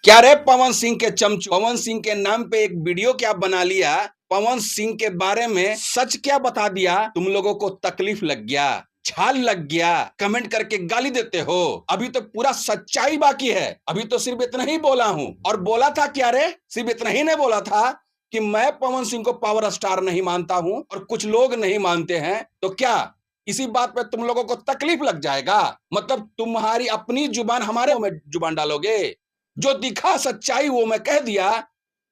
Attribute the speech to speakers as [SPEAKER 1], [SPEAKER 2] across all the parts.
[SPEAKER 1] क्या रे पवन सिंह के चमचू, पवन सिंह के नाम पे एक वीडियो क्या बना लिया। पवन सिंह के बारे में सच क्या बता दिया। तुम लोगों को तकलीफ लग गया, झाल लग गया, कमेंट करके गाली देते हो। अभी तो पूरा सच्चाई बाकी है। अभी तो सिर्फ इतना ही बोला हूं। और बोला था क्या रे, सिर्फ इतना ही नहीं बोला था कि मैं पवन सिंह को पावर स्टार नहीं मानता हूं और कुछ लोग नहीं मानते हैं। तो क्या इसी बात पे तुम लोगों को तकलीफ लग जाएगा? मतलब तुम्हारी अपनी जुबान हमारे में जुबान डालोगे? जो दिखा सच्चाई वो मैं कह दिया।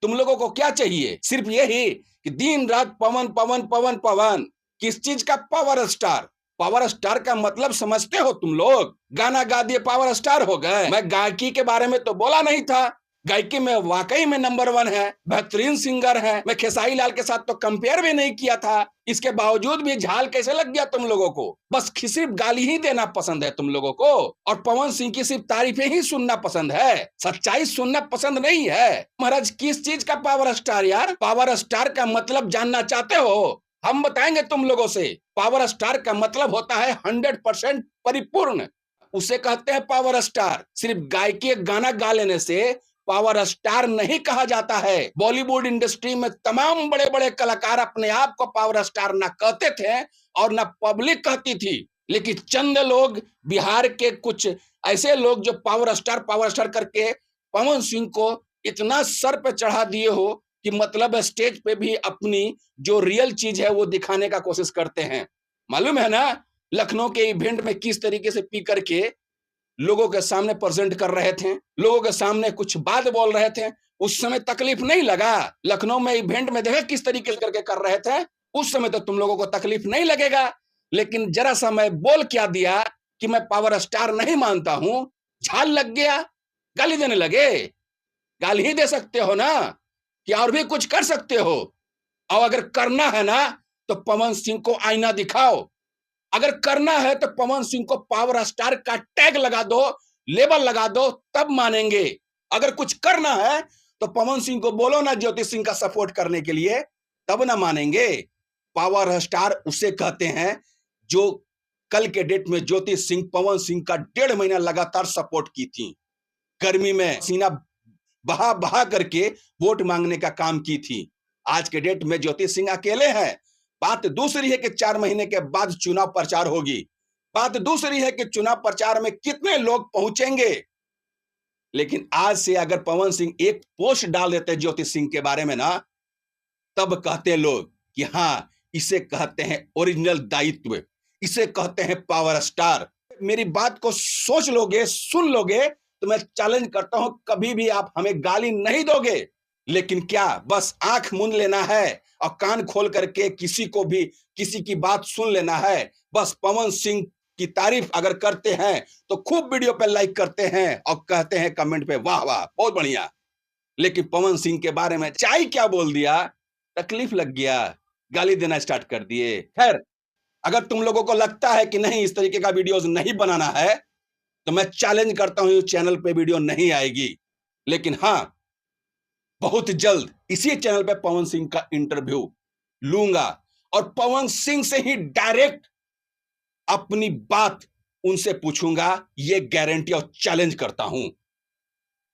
[SPEAKER 1] तुम लोगों को क्या चाहिए? सिर्फ यही कि दिन रात पवन पवन पवन पवन। किस चीज का पावर स्टार? पावर स्टार का मतलब समझते हो तुम लोग? गाना गा दिए पावर स्टार हो गए। मैं गायकी के बारे में तो बोला नहीं था। गायकी में वाकई में नंबर 1 है, बेहतरीन सिंगर है। मैं खेसारी लाल के साथ तो कंपेयर भी नहीं किया था। इसके बावजूद भी झाल कैसे लग गया तुम लोगों को? बस सिर्फ गाली ही देना पसंद है तुम लोगों को, और पवन सिंह की सिर्फ तारीफें ही सुनना पसंद है, सच्चाई सुनना पसंद नहीं है। महाराज किस चीज का पावर स्टार यार? पावर स्टार का मतलब जानना चाहते हो? हम बताएंगे तुम लोगों से। पावर स्टार का मतलब होता है 100% परिपूर्ण। उसे कहते हैं पावर स्टार। सिर्फ गायकी गाना गा लेने से पावर स्टार नहीं कहा जाता है। बॉलीवुड इंडस्ट्री में तमाम बड़े बड़े कलाकार अपने आप को पावर स्टार ना कहते थे और ना पब्लिक कहती थी, लेकिन चंद लोग, बिहार के कुछ ऐसे लोग जो पावर स्टार करके पवन सिंह को इतना सर पे चढ़ा दिए हो कि मतलब स्टेज पे भी अपनी जो रियल चीज है वो दिखाने का कोशिश करते हैं। मालूम है ना, लखनऊ के इवेंट में किस तरीके से पी करके लोगों के सामने प्रेजेंट कर रहे थे, लोगों के सामने कुछ बात बोल रहे थे। उस समय तकलीफ नहीं लगा? लखनऊ में इवेंट में देखा किस तरीके से करके कर रहे थे। उस समय तो तुम लोगों को तकलीफ नहीं लगेगा, लेकिन जरा सा मैं बोल क्या दिया कि मैं पावर स्टार नहीं मानता हूं, झाल लग गया, गाली देने लगे। गाली ही दे सकते हो ना, कि और भी कुछ कर सकते हो। और अगर करना है ना तो पवन सिंह को आईना दिखाओ। अगर करना है तो पवन सिंह को पावर स्टार का टैग लगा दो, लेबल लगा दो, तब मानेंगे। अगर कुछ करना है तो पवन सिंह को बोलो ना ज्योति सिंह का सपोर्ट करने के लिए, तब ना मानेंगे। पावर स्टार उसे कहते हैं जो कल के डेट में ज्योति सिंह पवन सिंह का 1.5 महीना लगातार सपोर्ट की थी। गर्मी में सीना बहा बहा करके वोट मांगने का काम की थी। आज के डेट में ज्योति सिंह अकेले हैं। बात दूसरी है कि 4 महीने के बाद चुनाव प्रचार होगी। बात दूसरी है कि चुनाव प्रचार में कितने लोग पहुंचेंगे। लेकिन आज से अगर पवन सिंह एक पोस्ट डाल देते ज्योति सिंह के बारे में ना, तब कहते लोग कि हाँ, इसे कहते हैं ओरिजिनल दायित्व, इसे कहते हैं पावर स्टार। मेरी बात को सोच लोगे, सुन लोगे, तो मैं चैलेंज करता हूं कभी भी आप हमें गाली नहीं दोगे। लेकिन क्या बस आंख मूंद लेना है और कान खोल करके किसी को भी किसी की बात सुन लेना है? बस पवन सिंह की तारीफ अगर करते हैं तो खूब वीडियो पे लाइक करते हैं और कहते हैं कमेंट पे वाह वाह बहुत बढ़िया। लेकिन पवन सिंह के बारे में चाय क्या बोल दिया, तकलीफ लग गया, गाली देना स्टार्ट कर दिए। खैर, अगर तुम लोगों को लगता है कि नहीं इस तरीके का वीडियोस नहीं बनाना है, तो मैं चैलेंज करता हूं इस चैनल पे वीडियो नहीं आएगी। लेकिन हां, बहुत जल्द इसी चैनल पे पवन सिंह का इंटरव्यू लूंगा और पवन सिंह से ही डायरेक्ट अपनी बात उनसे पूछूंगा। ये गारंटी और चैलेंज करता हूं।